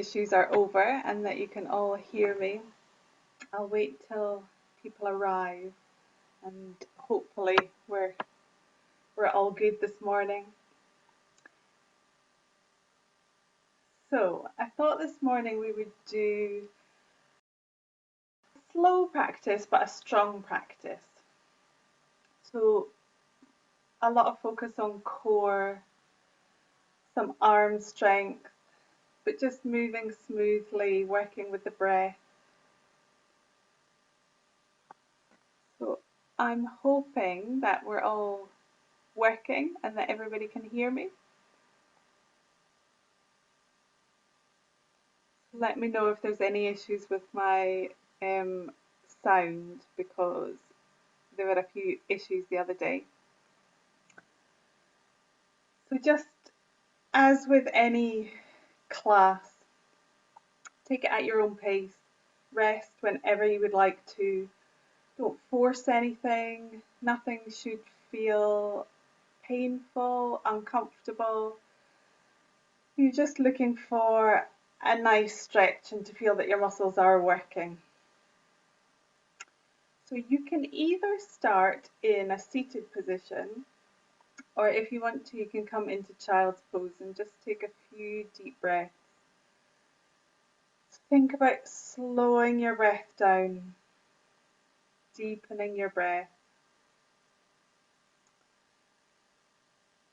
issues are over and that you can all hear me. I'll wait till people arrive and hopefully we're all good this morning. So I thought this morning we would do slow practice but a strong practice. So a lot of focus on core, some arm strength, but just moving smoothly, working with the breath. So I'm hoping that we're all working and that everybody can hear me. Let me know if there's any issues with my sound, because there were a few issues the other day. So just as with any class, take it at your own pace. Rest whenever you would like to. Don't force anything. Nothing should feel painful, uncomfortable. You're just looking for a nice stretch and to feel that your muscles are working. So you can either start in a seated position, or if you want to, you can come into child's pose and just take a few deep breaths. Think about slowing your breath down, deepening your breath,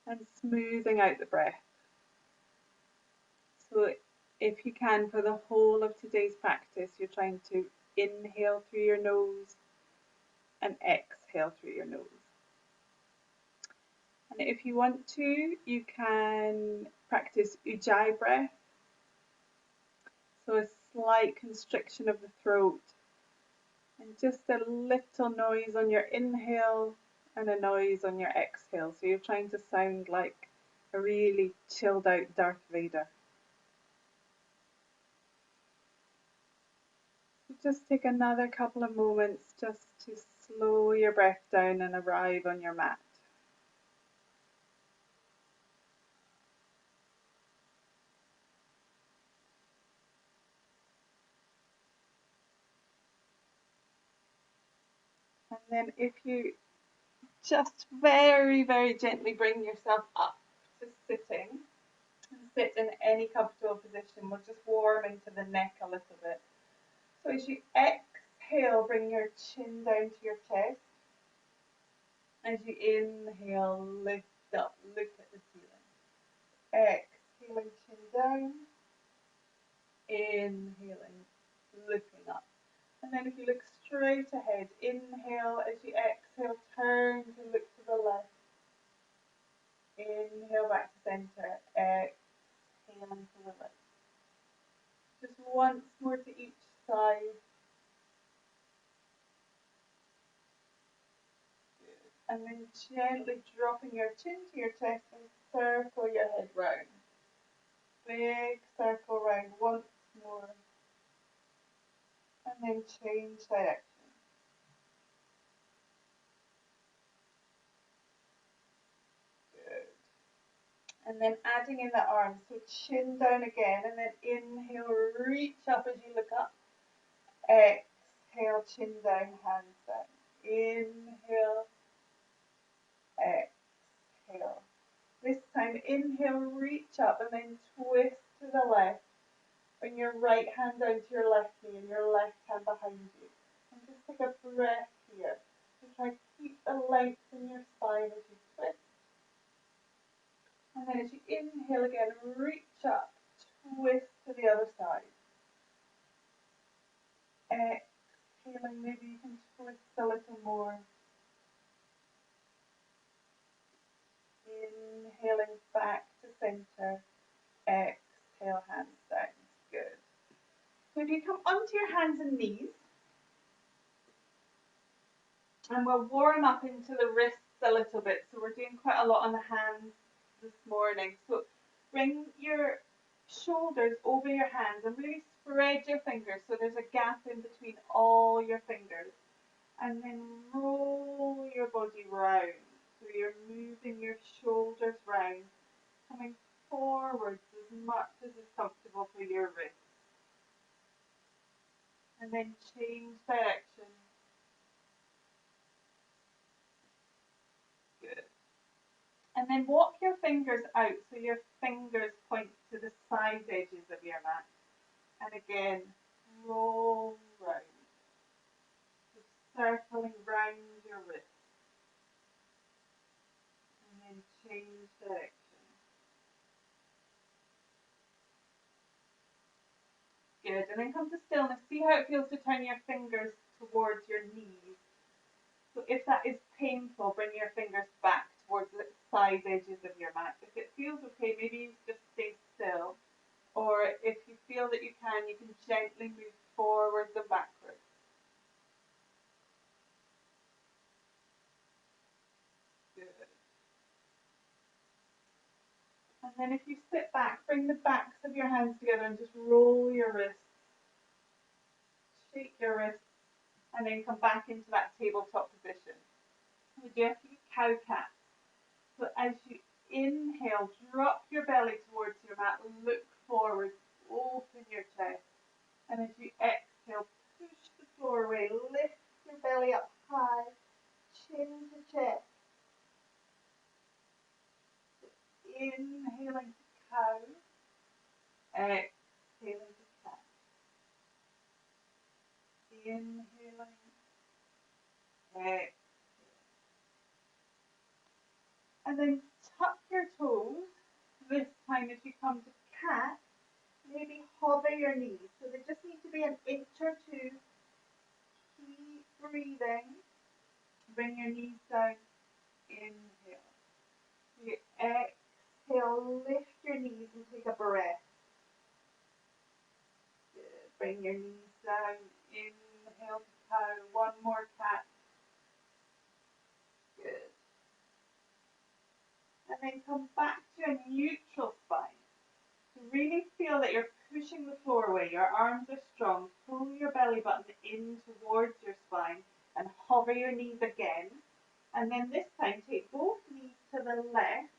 and smoothing out the breath. So if you can, for the whole of today's practice, you're trying to inhale through your nose and exhale through your nose. And if you want to, you can practice ujjayi breath. So a slight constriction of the throat and just a little noise on your inhale and a noise on your exhale. So you're trying to sound like a really chilled out Darth Vader. Just take another couple of moments just to slow your breath down and arrive on your mat. And then if you just very, very gently bring yourself up to sitting, and sit in any comfortable position. We'll just warm into the neck a little bit. So as you exhale, bring your chin down to your chest. As you inhale, lift up, look at the ceiling. Exhaling, chin down. Inhaling, looking up. And then if you look straight ahead, inhale. As you exhale, turn to look to the left. Inhale back to center. Exhaling to the right. Just once more to each side. Good. And then gently dropping your chin to your chest and circle your head round. Big circle round once more. And then change direction. Good. And then adding in the arms. So chin down again, and then inhale, reach up as you look up. Exhale, chin down, hands down. Inhale, exhale. This time, inhale, reach up, and then twist to the left. Bring your right hand down to your left knee and your left hand behind you. And just take a breath here. So try to keep the length in your spine as you twist. And then as you inhale again, reach up, twist to the other side. Exhaling, maybe you can twist a little more. Inhaling back to center. Exhale, hands down. Good. So if you come onto your hands and knees, and we'll warm up into the wrists a little bit. So we're doing quite a lot on the hands this morning. So bring your shoulders over your hands and really spread your fingers so there's a gap in between all your fingers. And then roll your body round. So you're moving your shoulders round, coming forwards as much as is comfortable for your wrist. And then change direction. Good. And then walk your fingers out so your fingers point to the side edges of your mat. And again, roll round. Just circling round your wrist. And then change direction. Good. And then come to stillness. See how it feels to turn your fingers towards your knees. So if that is painful, bring your fingers back towards the side edges of your mat. If it feels okay, maybe you just stay still. Or if you feel that you can gently move forwards and backwards. Good. And then if you sit back, bring the backs of your hands together and just roll your wrists. Shake your wrists and then come back into that tabletop position. We do a few cow cats. So as you inhale, drop your belly towards your mat, look forward, open your chest. And as you exhale, push the floor away, lift your belly up high, chin to chest. Inhaling to cow, exhaling to cat. Inhaling, exhale. And then tuck your toes. This time as you come to cat, maybe hover your knees. So they just need to be an inch or two. Keep breathing. Bring your knees down. Inhale. You exhale, lift your knees and take a breath. Good. Bring your knees down. Inhale to cow. One more cat. Good. And then come back to a neutral spine. So really feel that you're pushing the floor away. Your arms are strong. Pull your belly button in towards your spine and hover your knees again. And then this time take both knees to the left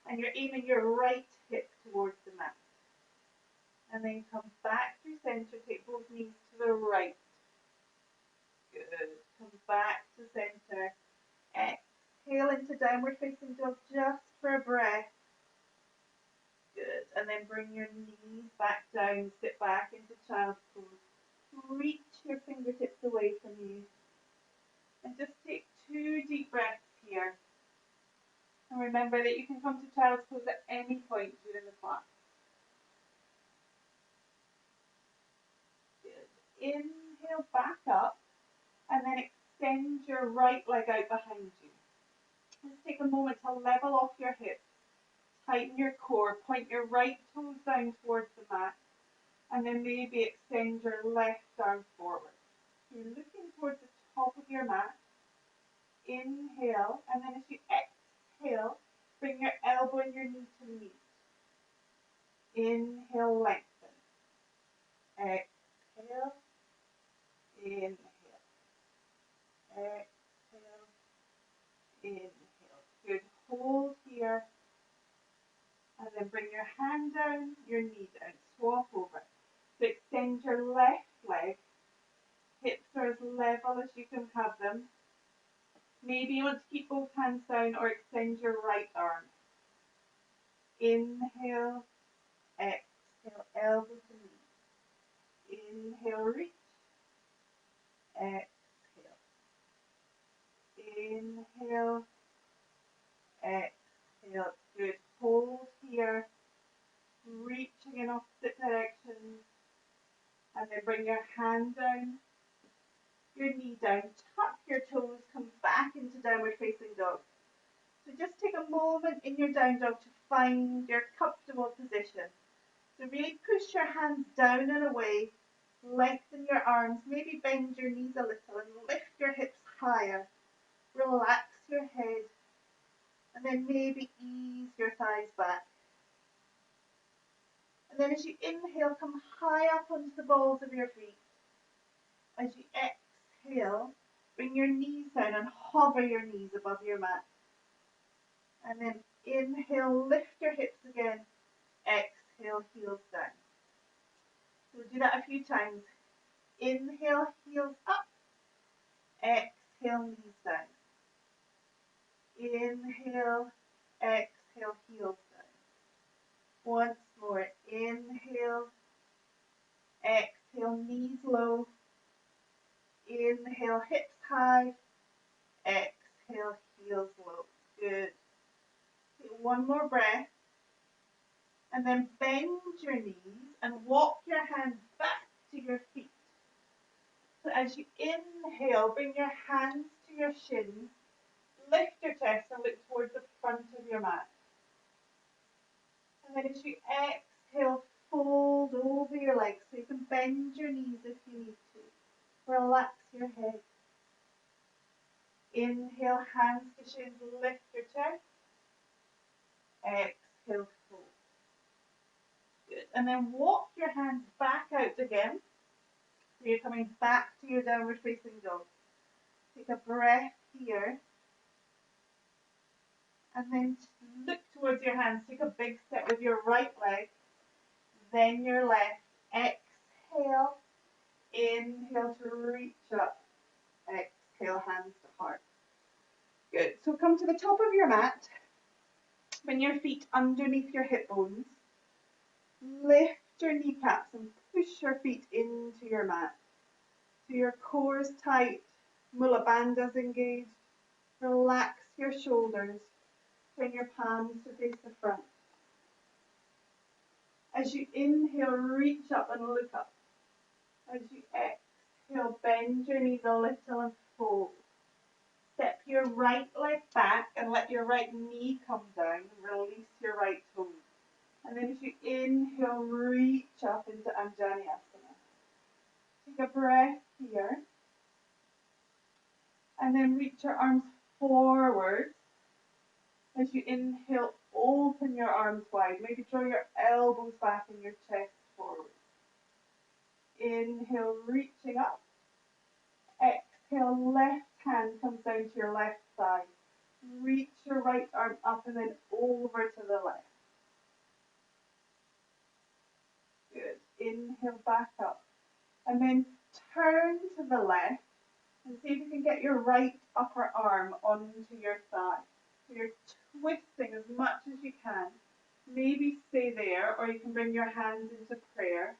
and you're aiming your right hip towards the mat. And then come back through center, take both knees to the right. Good. Come back to center. Exhale into downward facing dog just for a breath. Good. And then bring your knees back down, sit back into child's pose. Reach your fingertips away from you. And just take 2 deep breaths here. And remember that you can come to child's pose at any point during the class. Good. Inhale back up and then extend your right leg out behind you. Just take a moment to level off your hips. Tighten your core. Point your right toes down towards the mat. And then maybe extend your left arm forward. You're looking towards the top of your mat. Inhale, and then as you exhale, bring your elbow and your knee to meet. Inhale, lengthen. Exhale, inhale. Exhale, inhale. Good. Hold here, and then bring your hand down, your knee down. Swap over. So extend your left leg. Hips are as level as you can have them. Maybe you want to keep both hands down or extend your right arm. Inhale, exhale, elbow to knee. Inhale, reach. Exhale. Inhale, exhale. Good. Hold here. Reaching in opposite directions. And then bring your hand down, your knee down. Tuck your toes. Come back into downward facing dog. So just take a moment in your down dog to find your comfortable position. So really push your hands down and away, lengthen your arms, maybe bend your knees a little and lift your hips higher. Relax your head and then maybe ease your thighs back. And then as you inhale, come high up onto the balls of your feet. As you exhale, bring your knees down and hover your knees above your mat. And then inhale, lift your hips again. exhale, heels down. So do that a few times. Inhale, heels up. Exhale, knees down. Inhale, exhale, heels down. Once more. Inhale, exhale, knees low. Inhale, hips high. Exhale, heels low. Good. Take one more breath. And then bend your knees and walk your hands back to your feet. So as you inhale, bring your hands to your shins, lift your chest and look towards the front of your mat. And then as you exhale, fold over your legs so you can bend your knees if you need to. Relax your head. Inhale, hands to shins, lift your chest. Exhale, fold. Good. And then walk your hands back out again. So you're coming back to your downward facing dog. Take a breath here. And then look towards your hands. Take a big step with your right leg. Then your left. Exhale. Inhale to reach up. Exhale, hands to heart. Good. So come to the top of your mat. Bring your feet underneath your hip bones. Lift your kneecaps and push your feet into your mat. So your core is tight. Mula bandha's engaged. Relax your shoulders. Bring your palms to face the front. As you inhale, reach up and look up. As you exhale, bend your knees a little and fold. Step your right leg back and let your right knee come down. Release your right toes. And then as you inhale, reach up into Anjaneyasana. Take a breath here. And then reach your arms forward. As you inhale, open your arms wide. Maybe draw your elbows back and your chest forward. Inhale, reaching up. Exhale, left hand comes down to your left side. Reach your right arm up and then over to the left. Good. Inhale, back up. And then turn to the left and see if you can get your right upper arm onto your thigh. So you're twisting as much as you can. Maybe stay there, or you can bring your hands into prayer.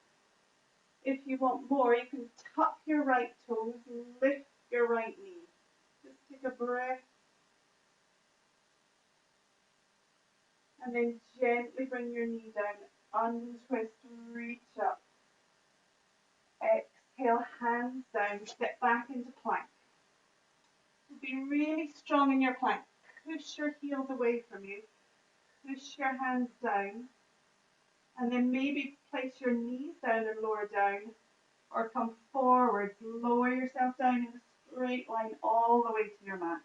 If you want more, you can tuck your right toes, lift your right knee. Just take a breath. And then gently bring your knee down. Untwist, reach up. Exhale, hands down. Step back into plank. Be really strong in your plank. Push your heels away from you. Push your hands down. And then maybe place your knees down and lower down. Or come forward. Lower yourself down in a straight line all the way to your mat.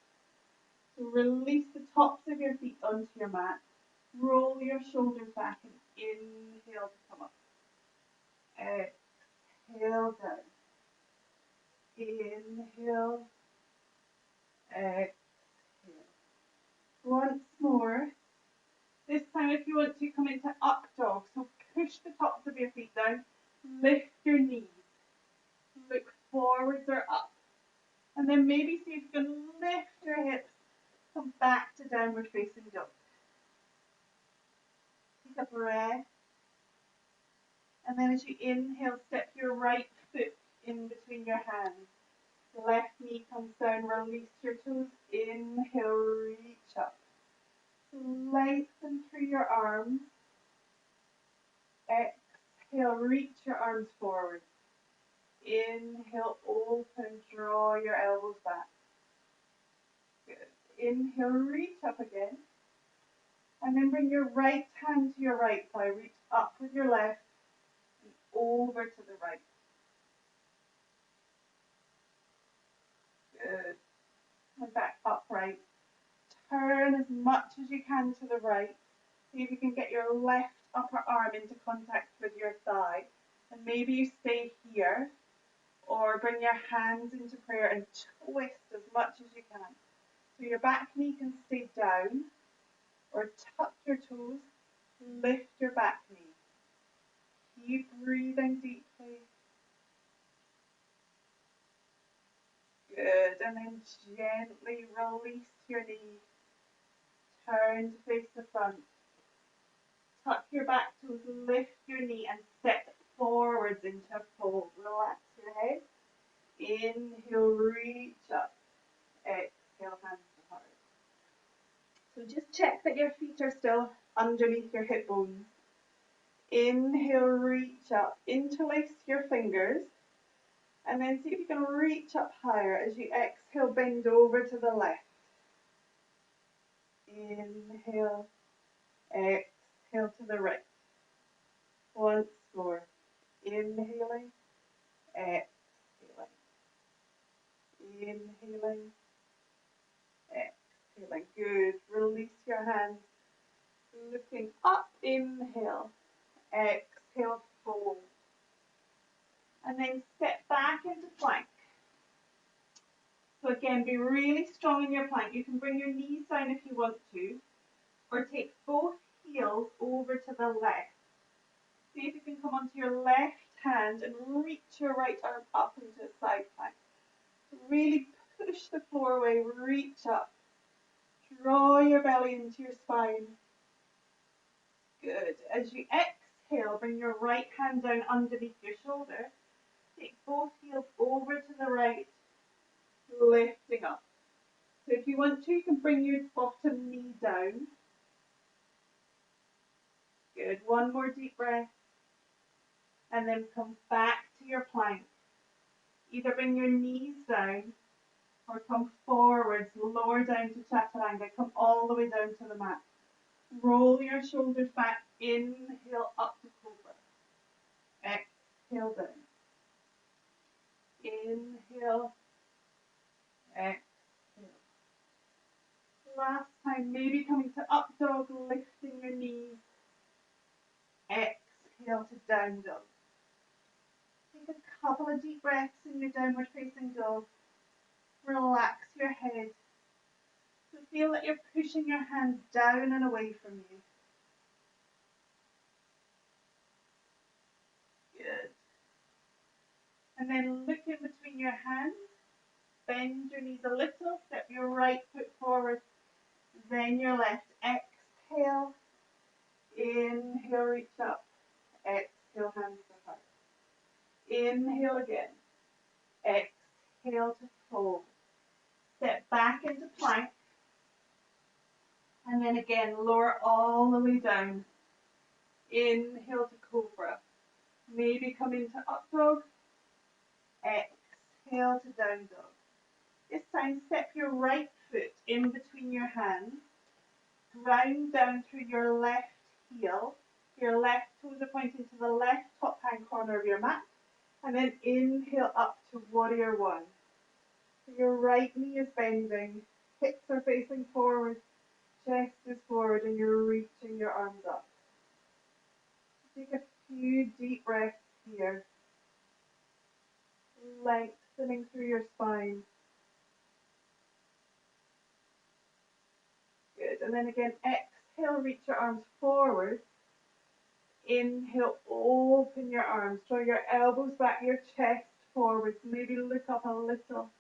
So release the tops of your feet onto your mat. Roll your shoulders back and inhale to come up. Exhale down. Inhale. Exhale. Once more. This time if you want to, come into up dog. So push the tops of your feet down. Lift your knees. Look forwards or up. And then maybe see if you can lift your hips. Come back to downward facing dog. Take a breath. And then as you inhale, step your right foot in between your hands. Left knee comes down, release your toes. Inhale, reach up. Lengthen through your arms. Exhale, reach your arms forward. Inhale, open, draw your elbows back. Good. Inhale, reach up again. And then bring your right hand to your right thigh. Reach up with your left and over to the right. Good. And back upright. Turn as much as you can to the right. See if you can get your left upper arm into contact with your thigh. And maybe you stay here, or bring your hands into prayer and twist as much as you can. So your back knee can stay down, or tuck your toes. Lift your back knee. Keep breathing deeply. Good. And then gently release your knee. Turn to face the front. Tuck your back toes, lift your knee and step forwards into a fold. Relax your head. Inhale, reach up. Exhale, hands to heart. So just check that your feet are still underneath your hip bones. Inhale, reach up. Interlace your fingers. And then see if you can reach up higher. As you exhale, bend over to the left. Inhale, exhale to the right. Once more. Inhaling, exhaling. Inhaling, exhaling. Good. Release your hands. Looking up. Inhale, exhale, fold. And then step back into plank. So again, be really strong in your plank. You can bring your knees down if you want to, or take both heels over to the left. See if you can come onto your left hand and reach your right arm up into a side plank. Really push the floor away, reach up. Draw your belly into your spine. Good. As you exhale, bring your right hand down underneath your shoulder. Take both heels over to the right, lifting up. So if you want to, you can bring your bottom knee down. Good. One more deep breath. And then come back to your plank. Either bring your knees down or come forwards, lower down to chaturanga. Come all the way down to the mat. Roll your shoulders back. Inhale up to cobra. Exhale down. Inhale. Exhale. Last time, maybe coming to up dog, lifting your knees. Exhale to down dog. Take a couple of deep breaths in your downward facing dog. Relax your head. So feel that you're pushing your hands down and away from you. Good. And then look in between your hands. Bend your knees a little. Step your right foot forward. Then your left. Exhale. Inhale, reach up. Exhale, hands to heart. Inhale again. Exhale to fold. Step back into plank. And then again, lower all the way down. Inhale to cobra. Maybe come into up dog. Exhale to down dog. This time, step your right foot in between your hands. Ground down through your left heel. Your left toes are pointing to the left top hand corner of your mat. And then inhale up to warrior one. So your right knee is bending. Hips are facing forward. Chest is forward and you're reaching your arms up. Take a few deep breaths here. Lengthening through your spine. Good. And then again, exhale, reach your arms forward. Inhale, open your arms. Draw your elbows back, your chest forward. Maybe look up a little.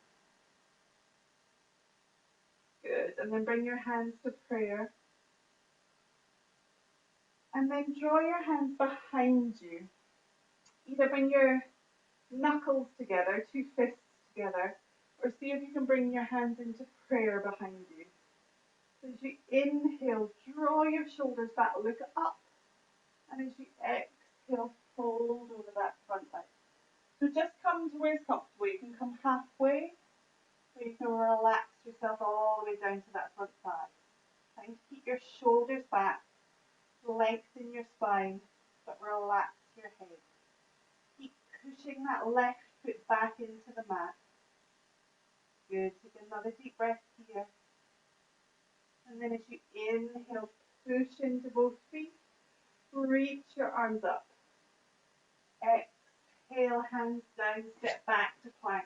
Good. And then bring your hands to prayer. And then draw your hands behind you. Either bring your knuckles together, two fists together, or see if you can bring your hands into prayer behind you. So as you inhale, draw your shoulders back, look up. And as you exhale, fold over that front leg. So just come to where it's comfortable. You can come halfway, or you can relax yourself all the way down to that front thigh. Trying to keep your shoulders back, lengthen your spine, but relax your head. Keep pushing that left foot back into the mat. Good. Take another deep breath here. And then as you inhale, push into both feet. Reach your arms up. Exhale, hands down, step back to plank.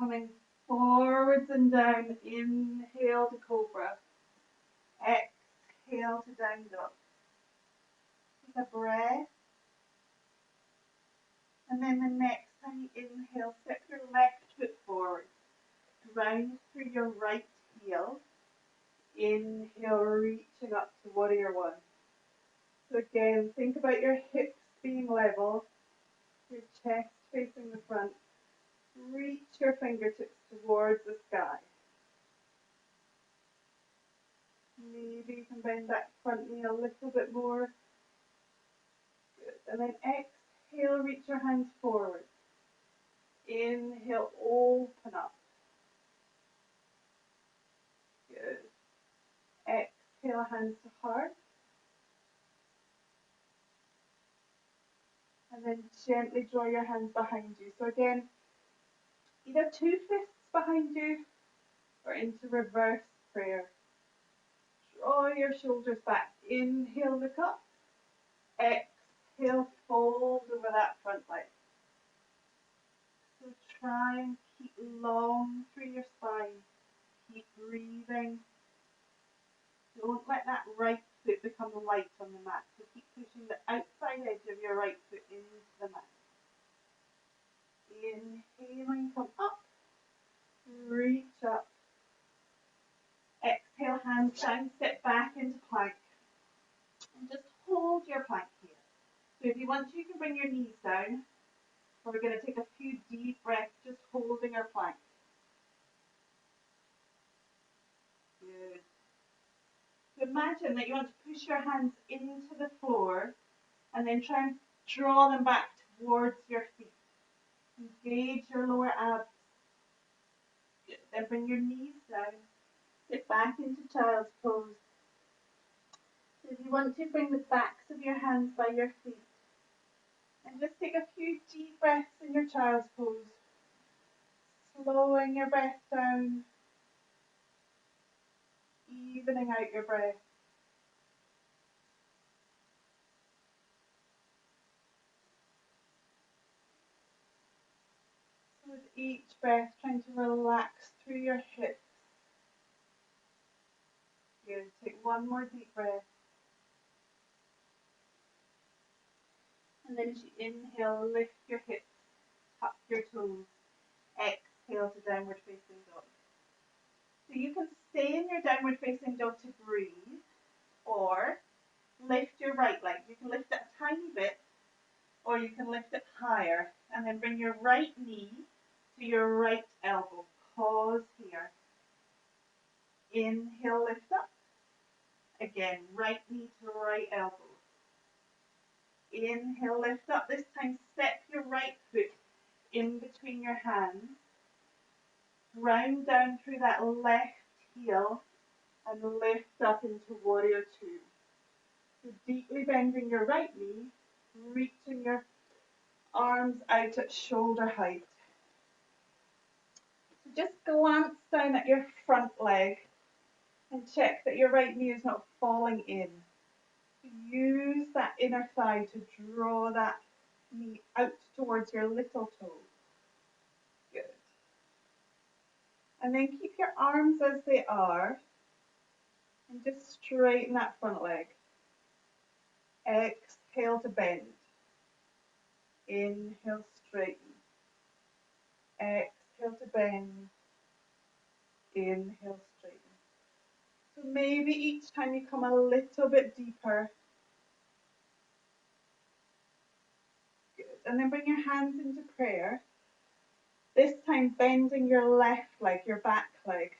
Coming forwards and down, inhale to cobra. exhale to down dog. Take a breath. And then the next time you inhale, step your left foot forward. Ground through your right heel. Inhale, reaching up to warrior one. So again, think about your hips being level, your chest facing the front. Reach your fingertips towards the sky. Maybe you can bend that front knee a little bit more. Good. And then exhale, reach your hands forward. Inhale, open up. Good. Exhale, hands to heart. And then gently draw your hands behind you. So again, either two fists behind you or into reverse prayer. Draw your shoulders back. Inhale, look up. Exhale, fold over that front leg. So try and keep long through your spine. Keep breathing. Don't let that right foot become light on the mat. So keep pushing the outside edge of your right foot into the mat. Inhaling, come up. Reach up. Exhale, hands down, step back into plank. And just hold your plank here. So if you want to, you can bring your knees down. We're going to take a few deep breaths, just holding our plank. Good. So imagine that you want to push your hands into the floor and then try and draw them back towards your feet. Engage your lower abs. Good. Then bring your knees down. Sit back into child's pose. So if you want to, bring the backs of your hands by your feet. And just take a few deep breaths in your child's pose. Slowing your breath down. Evening out your breath. So with each breath, trying to relax through your hips. Good. Take one more deep breath. And then as you inhale, lift your hips, tuck your toes. Exhale to downward facing dog. So you can stay in your downward facing dog to breathe, or lift your right leg. You can lift it a tiny bit, or you can lift it higher, and then bring your right knee to your right elbow. Pause here. Inhale, lift up. Again, right knee to right elbow. Inhale, lift up. This time, step your right foot in between your hands. Round down through that left heel and lift up into warrior two. So deeply bending your right knee, reaching your arms out at shoulder height. So just glance down at your front leg and check that your right knee is not falling in. Use that inner thigh to draw that knee out towards your little toe. Good. And then keep your arms as they are and just straighten that front leg. Exhale to bend. Inhale, straighten. Exhale to bend. Inhale, straighten. So maybe each time you come a little bit deeper. Good. And then bring your hands into prayer. This time bending your left leg, your back leg.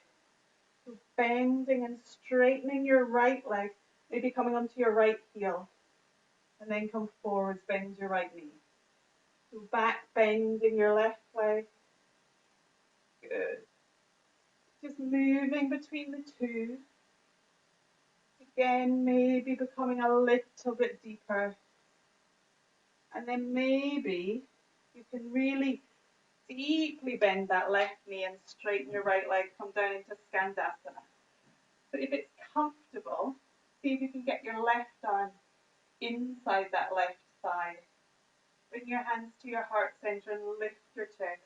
So bending and straightening your right leg, maybe coming onto your right heel. And then come forwards, bend your right knee. So back bending your left leg. Good. Just moving between the two. Again, maybe becoming a little bit deeper. And then maybe you can really deeply bend that left knee and straighten your right leg, come down into Skandasana. So if it's comfortable, see if you can get your left arm inside that left thigh. Bring your hands to your heart center and lift your chest.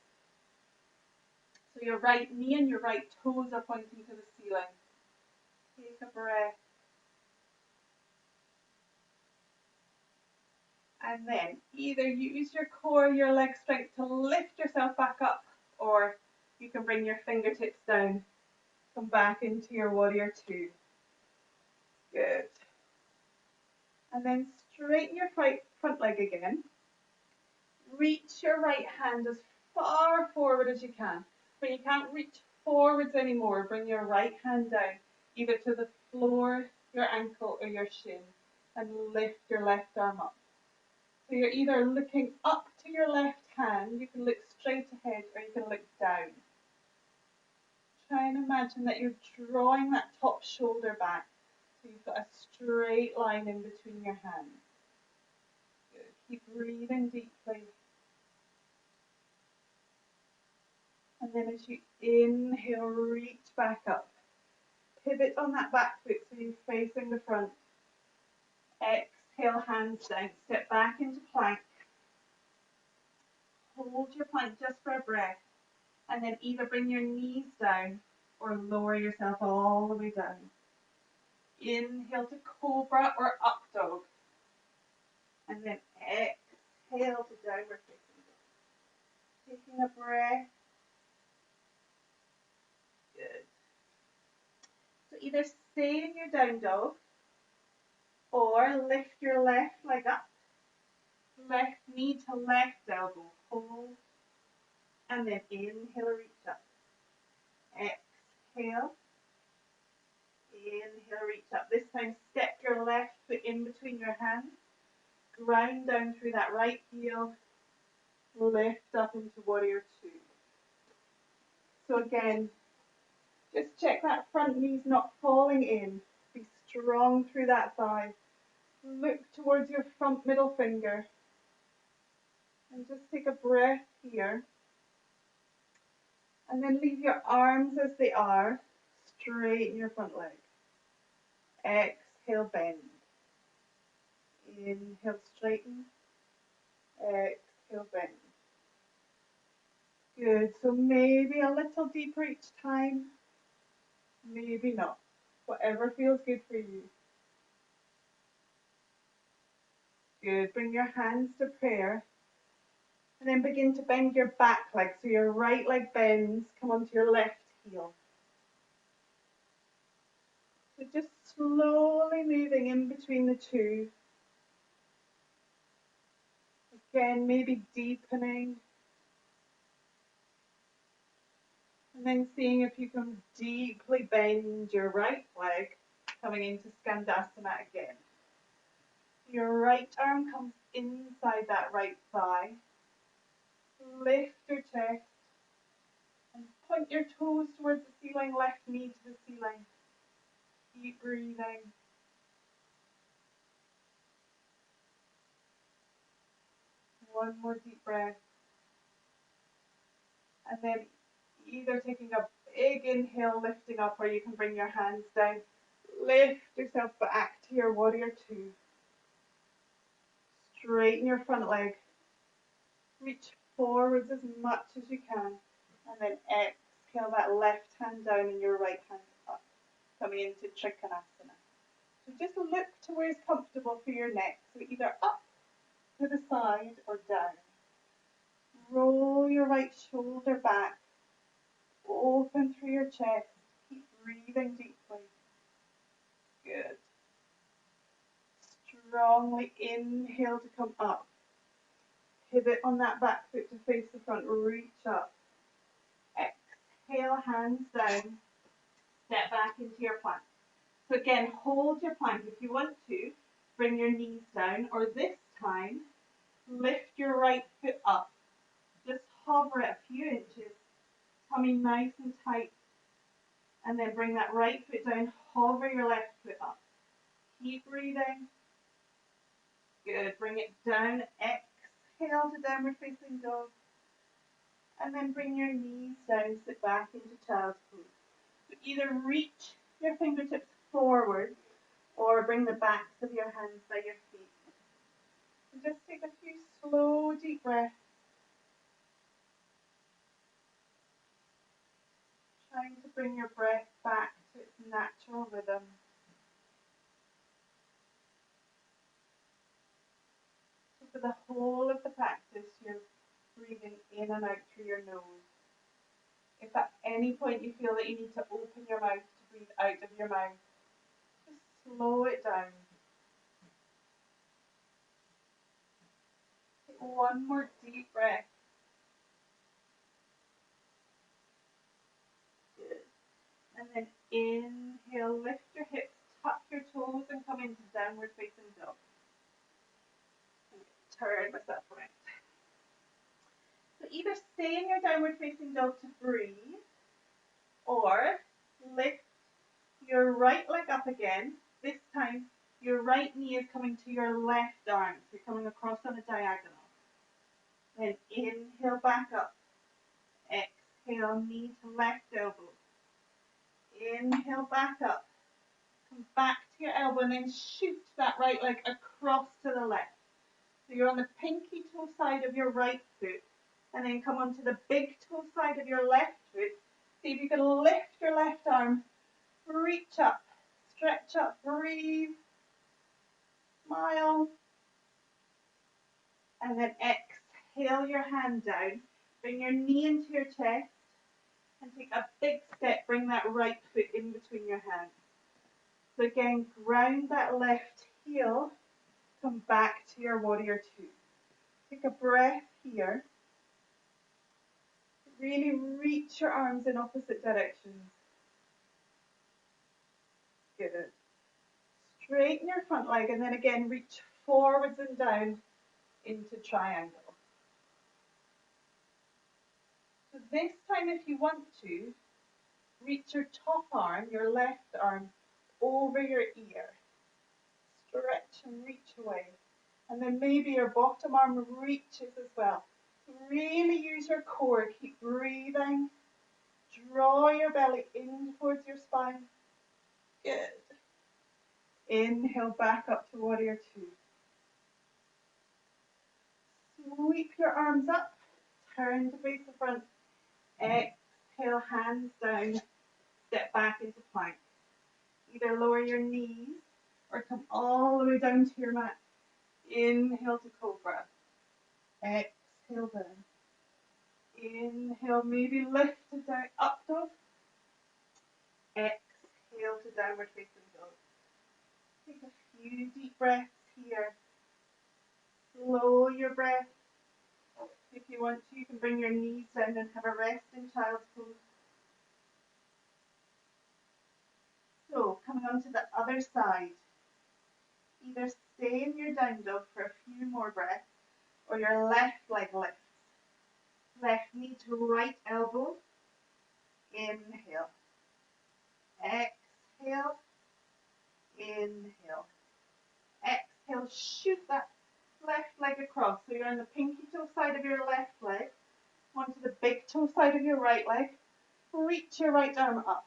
So your right knee and your right toes are pointing to the ceiling. Take a breath. And then either use your core, your leg strength to lift yourself back up, or you can bring your fingertips down, come back into your warrior two. Good. And then straighten your front leg again. Reach your right hand as far forward as you can. When you can't reach forwards anymore, bring your right hand down, either to the floor, your ankle, or your shin, and lift your left arm up. So you're either looking up to your left hand, you can look straight ahead, or you can look down. Try and imagine that you're drawing that top shoulder back, so you've got a straight line in between your hands. Good. Keep breathing deeply. And then as you inhale, reach back up. Pivot on that back foot so you're facing the front. Exhale, hands down. Step back into plank. Hold your plank just for a breath. And then either bring your knees down or lower yourself all the way down. Inhale to cobra or up dog. And then exhale to downward facing dog. Taking a breath. Good. So either stay in your down dog or lift your left leg up. Left knee to left elbow. Hold. And then inhale, reach up. Exhale. Inhale, reach up. This time step your left foot in between your hands. Ground down through that right heel. Lift up into warrior two. So again, just check that front knee's not falling in. Be strong through that thigh. Look towards your front middle finger. And just take a breath here. And then leave your arms as they are. Straighten your front leg. Exhale, bend. Inhale, straighten. Exhale, bend. Good. So maybe a little deeper each time. Maybe not. Whatever feels good for you. Good. Bring your hands to prayer. And then begin to bend your back leg. So your right leg bends. Come onto your left heel. So just slowly moving in between the two. Again, maybe deepening. And then seeing if you can deeply bend your right leg, coming into Skandasana again. Your right arm comes inside that right thigh. Lift your chest and point your toes towards the ceiling, left knee to the ceiling. Keep breathing. One more deep breath. And then either taking a big inhale, lifting up, or you can bring your hands down. Lift yourself back to your warrior two. Straighten your front leg. Reach forwards as much as you can. And then exhale that left hand down and your right hand up. Coming into Trikonasana. So just look to where is comfortable for your neck. So either up to the side or down. Roll your right shoulder back. Open through your chest. Keep breathing deeply. Good. Strongly inhale to come up. Pivot on that back foot to face the front. Reach up. Exhale, hands down. Step back into your plank. So again, hold your plank. If you want to, bring your knees down, or this time, lift your right foot up. Just hover it a few inches, tummy nice and tight, and then bring that right foot down, hover your left foot up. Keep breathing. Good. Bring it down. Exhale to downward facing dog. And then bring your knees down, sit back into child's pose. So either reach your fingertips forward or bring the backs of your hands by your feet. So just take a few slow, deep breaths. Trying to bring your breath back to its natural rhythm. So for the whole of the practice, you're breathing in and out through your nose. If at any point you feel that you need to open your mouth to breathe out of your mouth, just slow it down. Take one more deep breath. Good. And then inhale, lift your hips, tuck your toes and come into downward facing dog. Turn myself around. So either stay in your downward facing dog to breathe, or lift your right leg up again. This time, your right knee is coming to your left arm. So you're coming across on a diagonal. Then inhale back up. Exhale, knee to left elbow. Inhale back up. Come back to your elbow and then shoot that right leg across to the left. So you're on the pinky toe side of your right foot, and then come onto the big toe side of your left foot. See if you can lift your left arm, reach up, stretch up, breathe, smile, and then exhale your hand down. Bring your knee into your chest and take a big step. Bring that right foot in between your hands. So again, ground that left heel, come back to your warrior two. Take a breath here. Really reach your arms in opposite directions. Good. Straighten your front leg and then again reach forwards and down into triangle. So this time, if you want to, reach your top arm, your left arm, over your ear. Stretch and reach away. And then maybe your bottom arm reaches as well. Really use your core. Keep breathing. Draw your belly in towards your spine. Good. Inhale back up to warrior two. Sweep your arms up. Turn to face the front. Exhale, hands down. Step back into plank. Either lower your knees or come all the way down to your mat. Inhale to cobra. Exhale down. Inhale, maybe lift it down, up dog. Exhale to downward facing dog. Take a few deep breaths here. Slow your breath. If you want to, you can bring your knees down and have a rest in child's pose. So, coming on to the other side. Either stay in your down dog for a few more breaths, or your left leg lifts. Left knee to right elbow. Inhale. Exhale. Inhale. Exhale, shoot that left leg across. So you're on the pinky toe side of your left leg, onto the big toe side of your right leg. Reach your right arm up.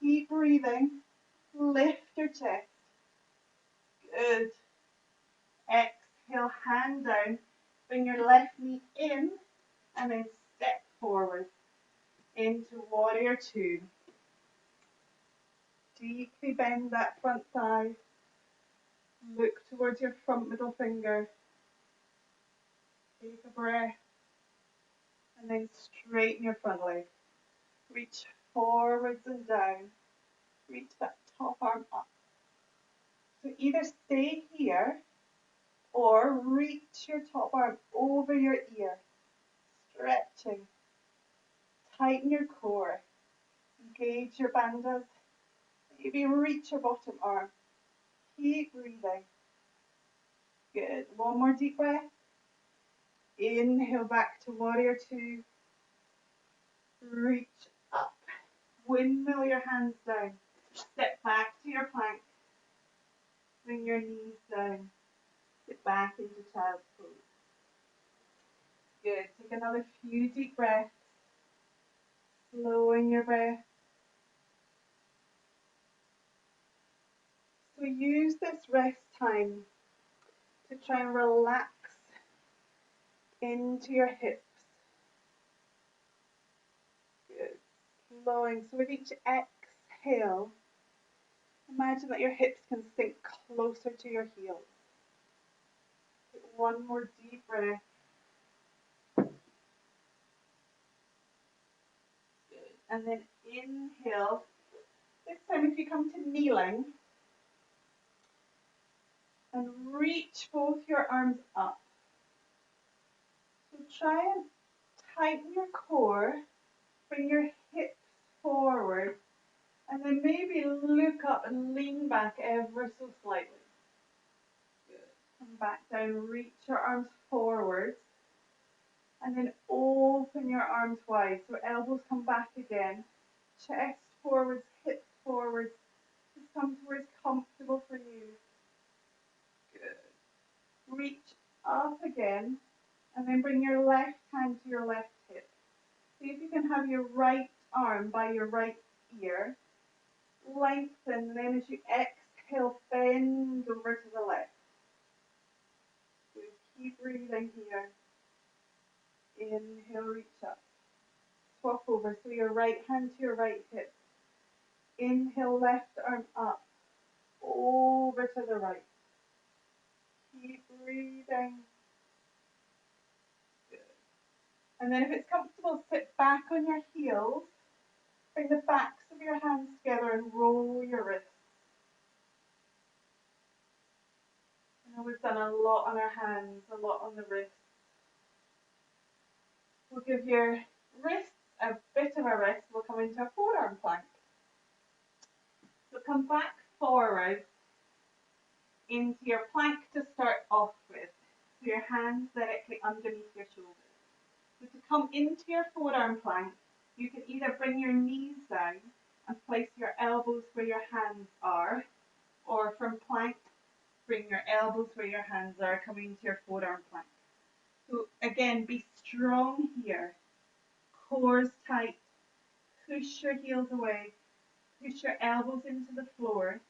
Keep breathing. Lift your chest. Good. Exhale, hand down. Bring your left knee in and then step forward into warrior two. Deeply bend that front thigh. Look towards your front middle finger. Take a breath. And then straighten your front leg. Reach forwards and down. Reach that top arm up. So either stay here or reach your top arm over your ear. Stretching. Tighten your core. Engage your bandhas. Maybe reach your bottom arm. Keep breathing. Good. One more deep breath. Inhale back to warrior two. Reach up. Windmill your hands down. Step back to your plank. Bring your knees down. Sit back into child's pose. Good. Take another few deep breaths. Slowing your breath. So use this rest time to try and relax into your hips. Good. Slowing. So with each exhale, imagine that your hips can sink closer to your heels. One more deep breath. Good. And then inhale. This time if you come to kneeling and reach both your arms up. So try and tighten your core, bring your hips forward, and then maybe look up and lean back ever so slightly. Good. Come back down, reach your arms forward, and then open your arms wide. So elbows come back again, chest forwards, hips forwards. Just come to where it's comfortable for you. Good. Reach up again, and then bring your left hand to your left hip. See if you can have your right arm by your right ear. Lengthen, then as you exhale, bend over to the left. So keep breathing here. Inhale, reach up. Swap over, so your right hand to your right hip. Inhale, left arm up, over to the right. Keep breathing. Good. And then if it's comfortable, sit back on your heels. Bring the backs of your hands together and roll your wrists. I know we've done a lot on our hands, a lot on the wrists. We'll give your wrists a bit of a rest. We'll come into a forearm plank. So come back forward into your plank to start off with. So your hands directly underneath your shoulders. So to come into your forearm plank, you can either bring your knees down and place your elbows where your hands are, or from plank, bring your elbows where your hands are, coming into your forearm plank. So again, be strong here. Core's tight. Push your heels away. Push your elbows into the floor.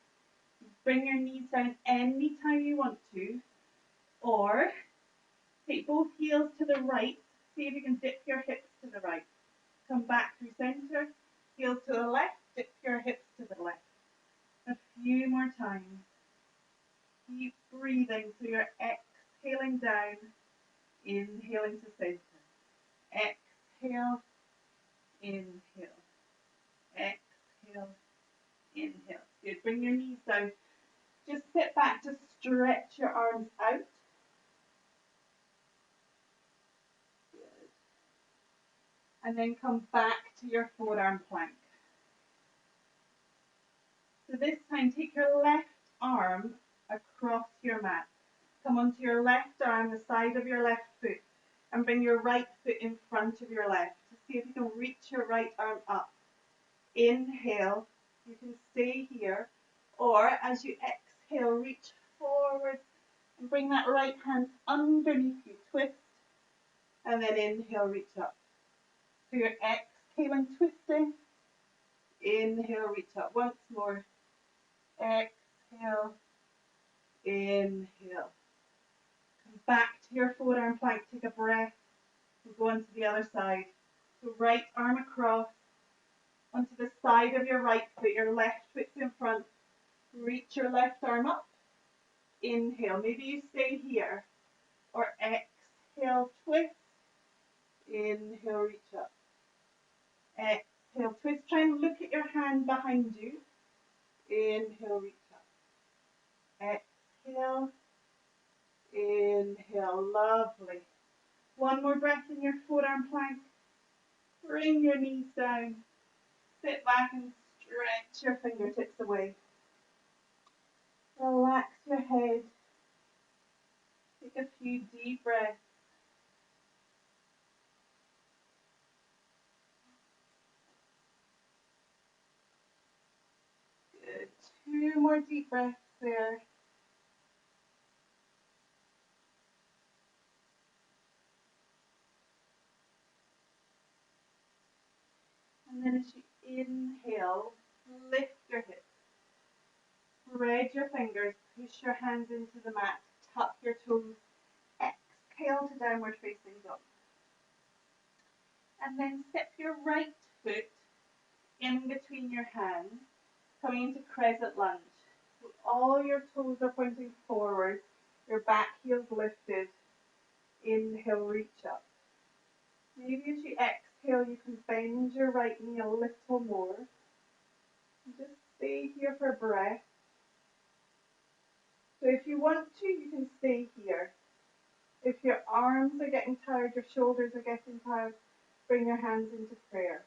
Bring your knees down anytime you want to, or take both heels to the right. See if you can dip your hips to the right. Come back through center. Heels to the left. Dip your hips to the left. A few more times. Keep breathing so you're exhaling down, inhaling to center. Exhale, inhale. Exhale, inhale. Good. Bring your knees down. Just sit back to stretch your arms out. Good. And then come back to your forearm plank. So this time, take your left arm across your mat. Come onto your left arm, the side of your left foot, and bring your right foot in front of your left. See if you can reach your right arm up. Inhale, you can stay here, or as you exhale, reach forward and bring that right hand underneath you, twist, and then inhale, reach up. So you're exhaling, twisting, inhale, reach up. Once more, exhale, inhale. Come back to your forearm plank, take a breath, we'll go on to the other side. So right arm across, onto the side of your right foot, your left foot's in front, reach your left arm up, inhale, maybe you stay here, or exhale, twist, inhale, reach up, exhale, twist, try and look at your hand behind you, inhale, reach up, exhale, inhale, lovely. One more breath in your forearm plank, bring your knees down, sit back and stretch your fingertips away, relax your head, take a few deep breaths. Good. Two more deep breaths there. And then as you inhale, lift your hips. Spread your fingers, push your hands into the mat, tuck your toes, exhale to downward facing dog. And then step your right foot in between your hands, coming into crescent lunge. So all your toes are pointing forward, your back heel's lifted, Inhale, reach up. Maybe as you exhale, you can bend your right knee a little more. Just stay here for breath. So if you want to, you can stay here. If your arms are getting tired, your shoulders are getting tired, bring your hands into prayer.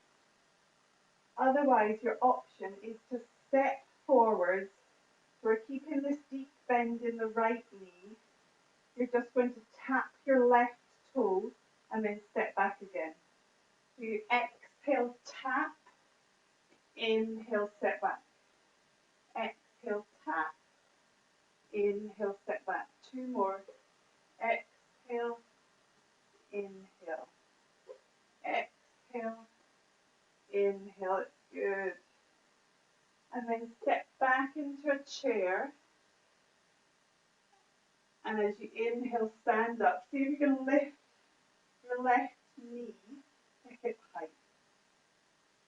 Otherwise, your option is to step forwards. We're keeping this deep bend in the right knee. You're just going to tap your left toe and then step back again. So you exhale, tap, inhale, step back. Exhale, tap, inhale, step back. Two more. Exhale, inhale. Exhale, inhale. It's good. And then step back into a chair. And as you inhale, stand up. See if you can lift your left knee to hip height.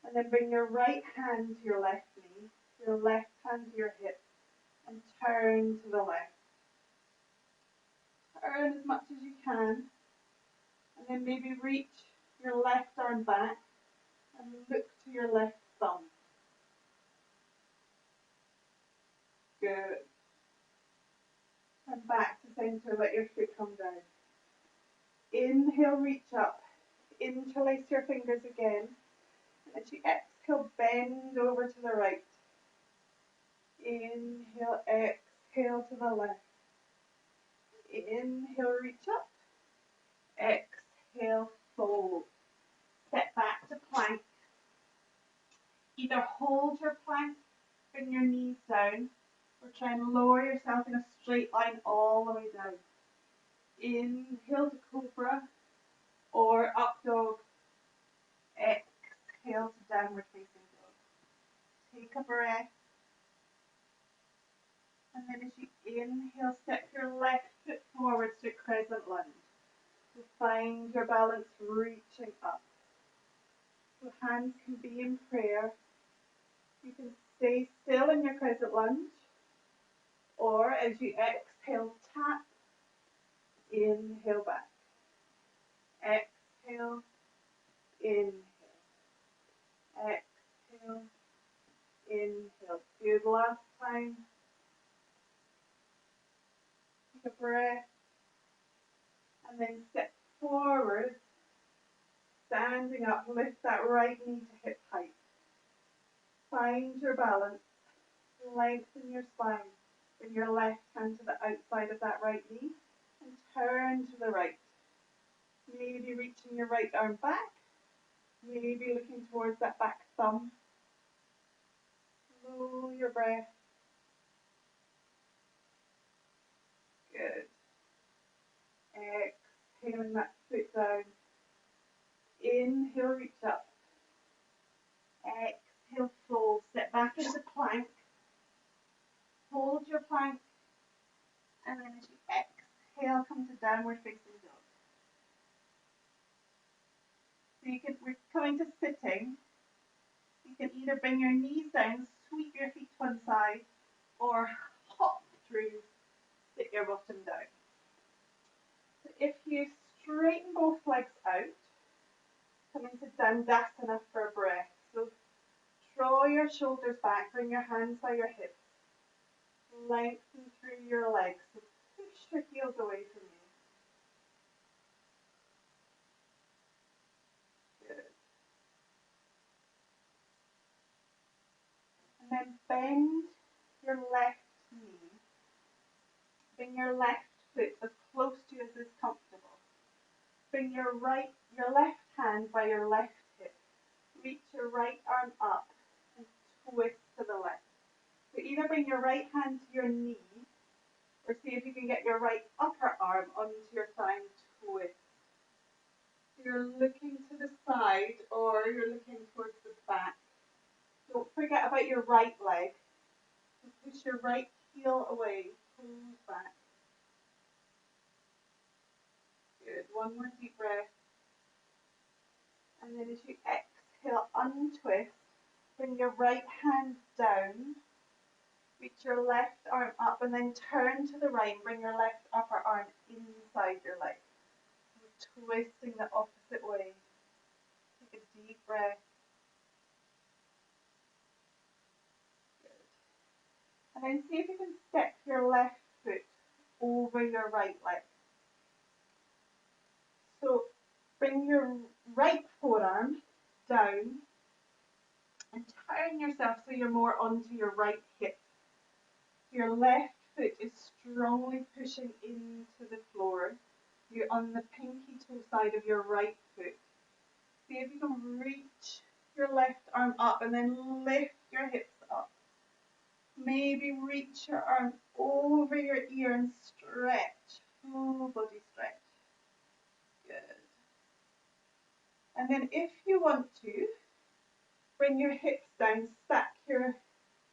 And then bring your right hand to your left knee, your left hand to your hip, and turn to the left. Turn as much as you can. And then maybe reach your left arm back and look to your left thumb. Good. And back to center, let your foot come down. Inhale, reach up. Interlace your fingers again. And as you exhale, bend over to the right. Inhale, exhale to the left. Inhale, reach up. Exhale, fold. Step back to plank. Either hold your plank, bring your knees down, or try and lower yourself in a straight line all the way down. Inhale to cobra or up dog. Exhale to downward facing dog. Take a breath. And then as you inhale, step your left foot forwards to crescent lunge. So find your balance reaching up. So hands can be in prayer. You can stay still in your crescent lunge. Or as you exhale, tap. Inhale back. Exhale. Inhale. Exhale. Inhale. Good. Last time. Take a breath. And then step forward. Standing up. Lift that right knee to hip height. Find your balance. Lengthen your spine. Bring your left hand to the outside of that right knee. And turn to the right. Maybe reaching your right arm back. Maybe looking towards that back thumb. Slow your breath. Good. Exhaling that foot down. Inhale, reach up. Exhale, fold. Step back into plank. Hold your plank. And then as you exhale, come to downward facing dog. So we're coming to sitting. You can either bring your knees down, sweep your feet to one side, or hop through, sit your bottom down. So if you straighten both legs out, come into Dandasana for a breath. So draw your shoulders back, bring your hands by your hips. Lengthen through your legs. So push your heels away from you. Good. And then bend your left knee. Bring your left foot as close to you as is comfortable. Bring your left hand by your left hip. Reach your right arm up and twist to the left. So either bring your right hand to your knee, or see if you can get your right upper arm onto your thigh and twist. You're looking to the side or you're looking towards the back. Don't forget about your right leg. So push your right heel away, pull back. Good. One more deep breath. And then as you exhale, untwist. Bring your right hand down. Reach your left arm up and then turn to the right and bring your left upper arm inside your leg. twisting the opposite way. Take a deep breath. Good. And then see if you can step your left foot over your right leg. So bring your right forearm down and turn yourself so you're more onto your right hip. Your left foot is strongly pushing into the floor. You're on the pinky toe side of your right foot. See if you can reach your left arm up and then lift your hips up. Maybe reach your arm over your ear and stretch. Full body stretch. Good. And then if you want to, bring your hips down, stack your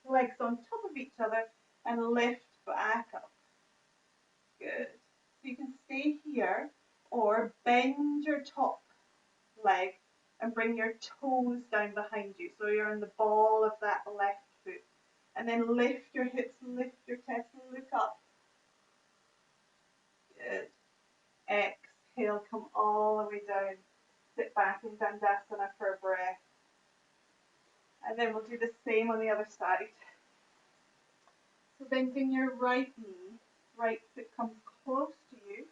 legs on top of each other and lift back up. Good. So you can stay here or bend your top leg and bring your toes down behind you. So you're on the ball of that left foot. And then lift your hips, lift your chest, look up. Good. Exhale, come all the way down. Sit back in Dandasana for a breath. And then we'll do the same on the other side. So bending your right knee, right foot comes close to you.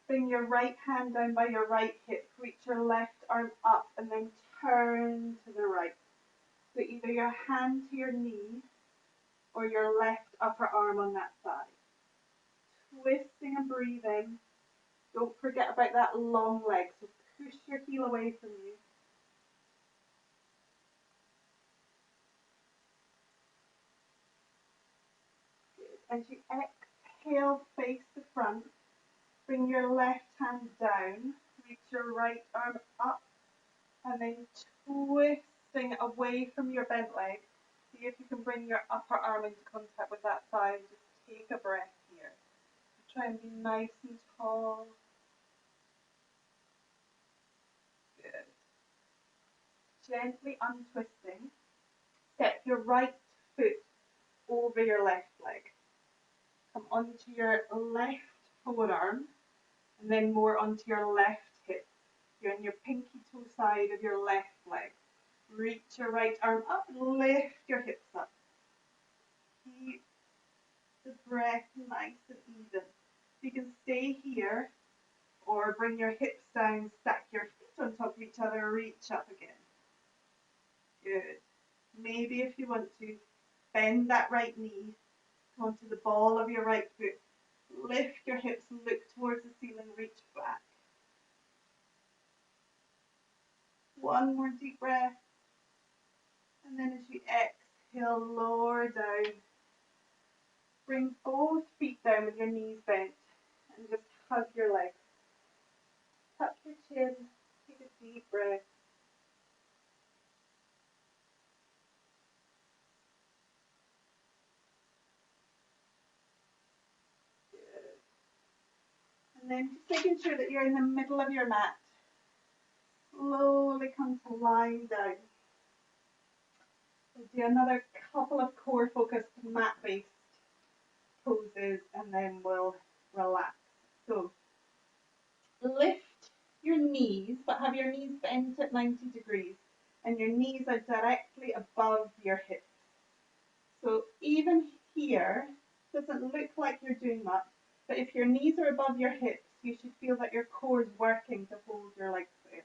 Bring your right hand down by your right hip, reach your left arm up and then turn to the right. So either your hand to your knee or your left upper arm on that side. Twisting and breathing. Don't forget about that long leg, so push your heel away from you. Good. As you exhale, face the front. Bring your left hand down, reach your right arm up, and then twisting away from your bent leg. See if you can bring your upper arm into contact with that thigh. Just take a breath here. Try and be nice and tall. Good. Gently untwisting. Step your right foot over your left leg. Come onto your left forearm and then more onto your left hip. You're on your pinky toe side of your left leg. Reach your right arm up, lift your hips up. Keep the breath nice and even. You can stay here or bring your hips down, stack your feet on top of each other, reach up again. Good. Maybe if you want to, bend that right knee onto the ball of your right foot. Lift your hips, look towards the ceiling, reach back. One more deep breath. And then as you exhale, lower down. Bring both feet down with your knees bent and just hug your legs. Tuck your chin, take a deep breath. Good. And then just making sure that you're in the middle of your mat. Slowly come to lying down. We'll do another couple of core focused mat-based poses and then we'll relax. So lift your knees, but have your knees bent at 90 degrees and your knees are directly above your hips. So even here, doesn't look like you're doing much, but if your knees are above your hips, you should feel that your core is working to hold your legs there.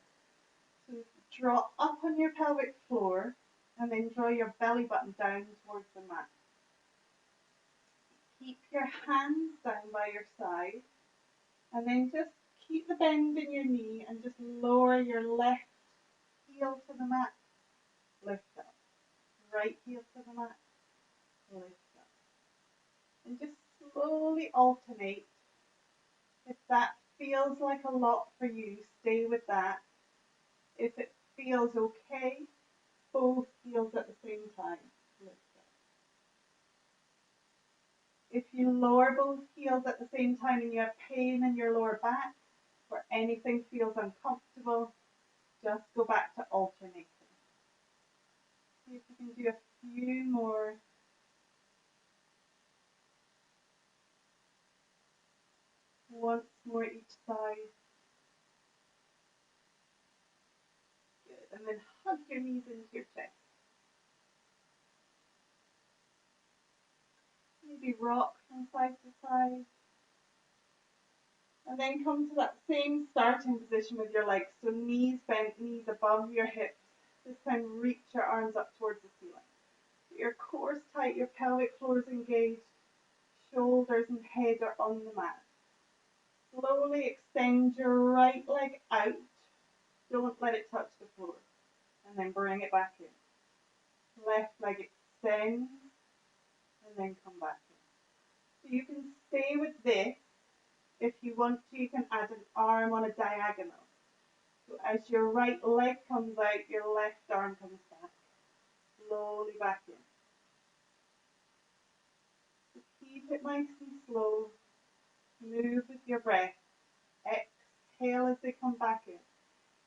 So draw up on your pelvic floor and then draw your belly button down towards the mat. Keep your hands down by your side and then just keep the bend in your knee and just lower your left heel to the mat, lift up. Right heel to the mat, lift up. And just slowly alternate. If that feels like a lot for you, stay with that. If it feels okay, both heels at the same time, lift up. If you lower both heels at the same time and you have pain in your lower back or anything feels uncomfortable, just go back to alternating. See if you can do a few more. Once more each side. and then hug your knees into your chest. Maybe rock from side to side. And then come to that same starting position with your legs. So knees bent, knees above your hips. This time reach your arms up towards the ceiling. Your core's tight, your pelvic floor is engaged, shoulders and head are on the mat. Slowly extend your right leg out. Don't let it touch the floor. And then bring it back in. Left leg extends and then come back in. So you can stay with this. If you want to, you can add an arm on a diagonal. So as your right leg comes out, your left arm comes back. Slowly back in. So keep it nice and slow. Move with your breath. Exhale as they come back in.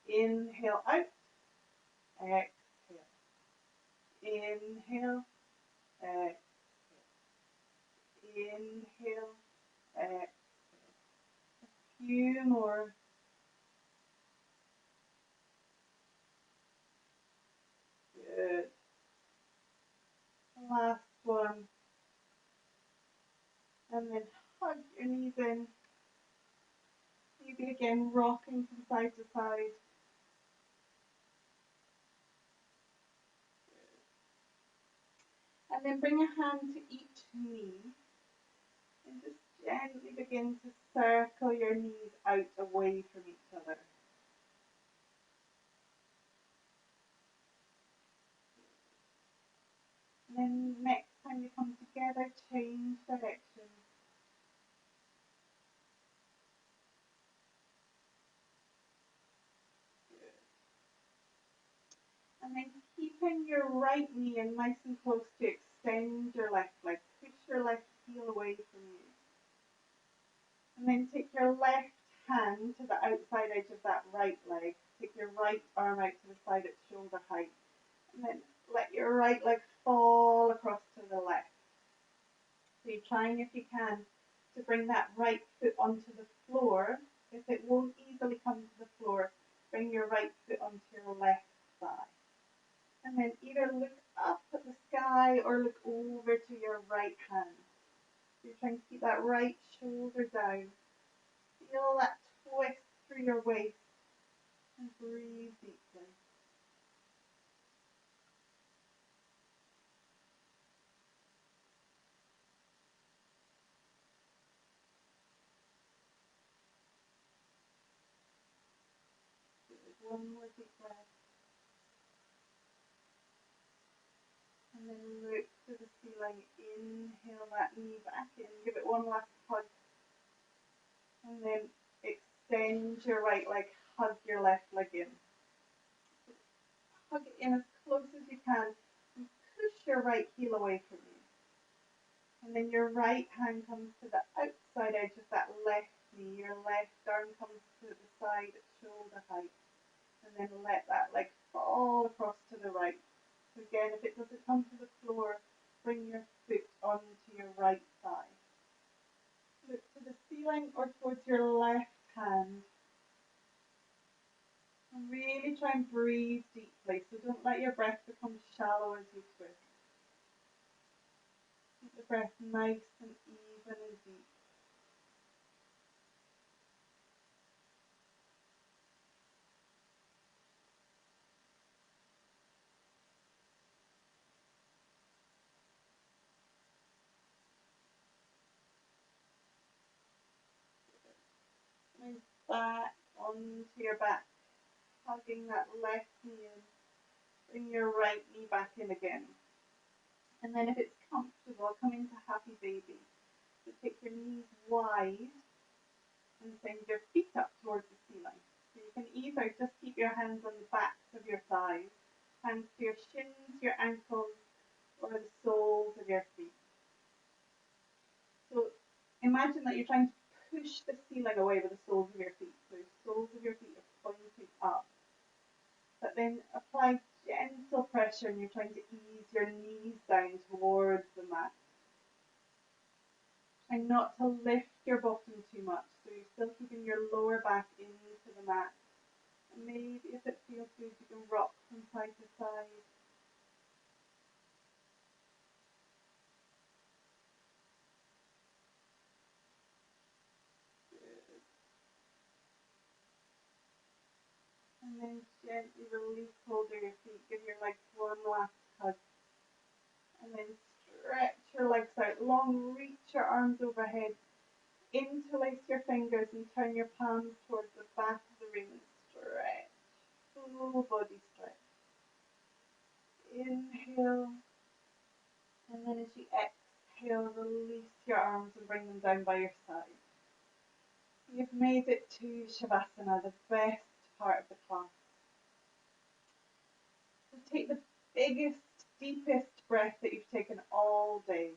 Inhale out. Exhale. Inhale. Exhale. Inhale. Exhale. A few more. Good. Last one. And then hug your knees in. Maybe again rocking from side to side. And then bring a hand to each knee and just gently begin to circle your knees out away from each other. And then next time you come together, change direction. Good. And then keeping your right knee in nice and close to extend your left leg. Push your left heel away from you. And then take your left hand to the outside edge of that right leg. Take your right arm out to the side at shoulder height. And then let your right leg fall across to the left. So you're trying, if you can, to bring that right foot onto the floor. If it won't easily come to the floor, bring your right foot onto your left thigh. And then either look up at the sky or look over to your right hand. So you're trying to keep that right shoulder down. Feel that twist through your waist and breathe deeply. One more deep breath. And then look to the ceiling. Inhale that knee back in. Give it one last hug. And then extend your right leg. Hug your left leg in. Hug it in as close as you can. And push your right heel away from you. And then your right hand comes to the outside edge of that left knee. Your left arm comes to the side at shoulder height. And then let that leg fall across to the right. So again, if it doesn't come to the floor, bring your foot onto your right thigh. Look to the ceiling or towards your left hand. And really try and breathe deeply. So don't let your breath become shallow as you twist. Keep the breath nice and even and deep. Move back onto your back, hugging that left knee in. Bring your right knee back in again. And then if it's comfortable, come into happy baby. So take your knees wide and send your feet up towards the ceiling. So you can either just keep your hands on the backs of your thighs, hands to your shins, your ankles, or the soles of your feet. So imagine that you're trying to push the ceiling away with the soles of your feet. So the soles of your feet are pointing up. But then apply gentle pressure and you're trying to ease your knees down towards the mat. Try not to lift your bottom too much. So you're still keeping your lower back into the mat. Maybe if it feels good, you can rock from side to side. Good. And then gently release, hold your feet, give your legs one last hug. And then stretch your legs out long, reach your arms overhead, interlace your fingers and turn your palms towards the back of the room and stretch. Full body stretch. Inhale, and then as you exhale, release your arms and bring them down by your side. You've made it to Shavasana, the best part of the class. So take the biggest, deepest breath that you've taken all day.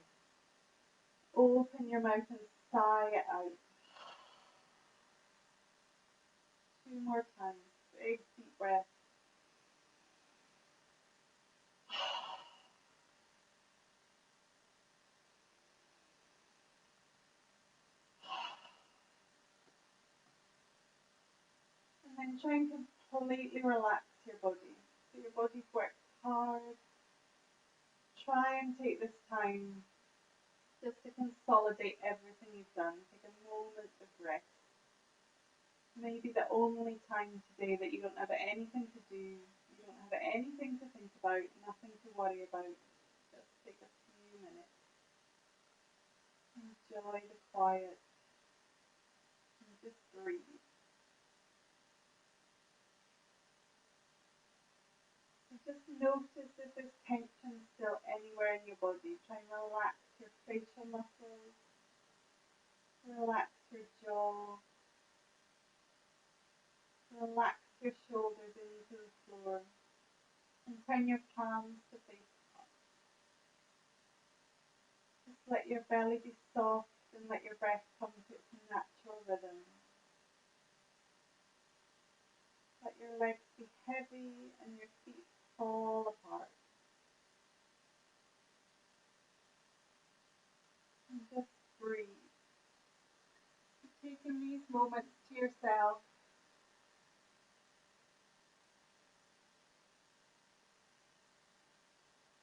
Open your mouth and sigh it out. 2 more times. Big, deep breath. And then try and completely relax your body. So your body's worked hard. Try and take this time just to consolidate everything you've done. Take a moment of rest. Maybe the only time today that you don't have anything to do, you don't have anything to think about, nothing to worry about. Just take a few minutes. Enjoy the quiet and just breathe. So just notice if there's tension still anywhere in your body. Try and relax your facial muscles, relax your jaw, relax your shoulders into the floor, and turn your palms to face up. Just let your belly be soft and let your breath come to its natural rhythm. Let your legs be heavy and your feet fall apart. And just breathe. Taking these moments to yourself.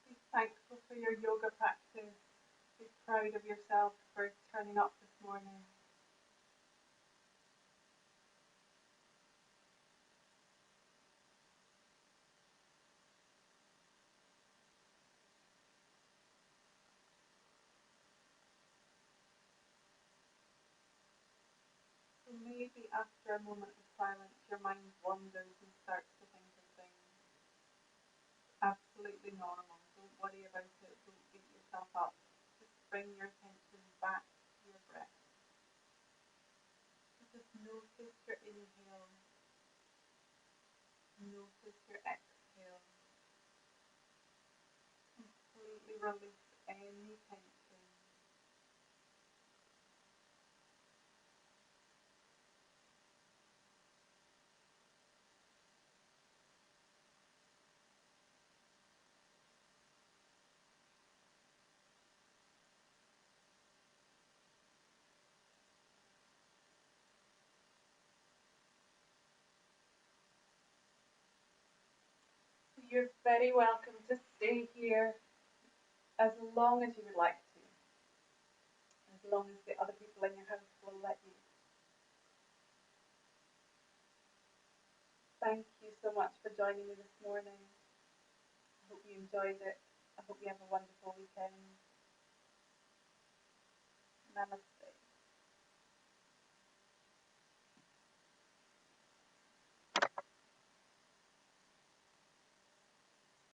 Be thankful for your yoga practice. Be proud of yourself for turning up this morning. So maybe after a moment of silence, your mind wanders and starts to think of things. Absolutely normal. Don't worry about it. Don't beat yourself up. Just bring your attention back to your breath. So just notice your inhale. Notice your exhale. Completely release any tension. So you're very welcome to stay here as long as you would like to, as long as the other people in your house will let you. Thank you so much for joining me this morning. I hope you enjoyed it. I hope you have a wonderful weekend. Namaste.